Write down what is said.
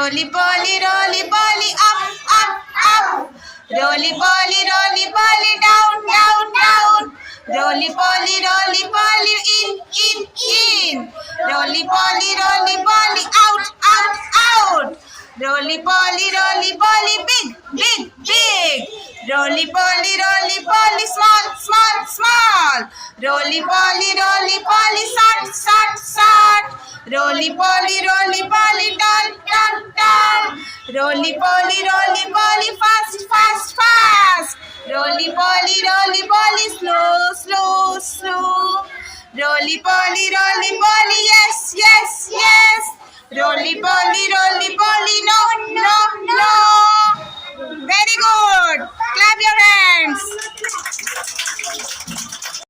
roly poly, up, up, up. Roly poly, down, down, down. Roly poly, in. Roly poly, out, out, out. Roly poly, big, big, big. Roly poly, small, small, small. Roly poly, sat, sat. Roly poly, tall, tall, tall. Roly poly, fast, fast, fast. Roly poly, slow, slow, slow. Roly poly,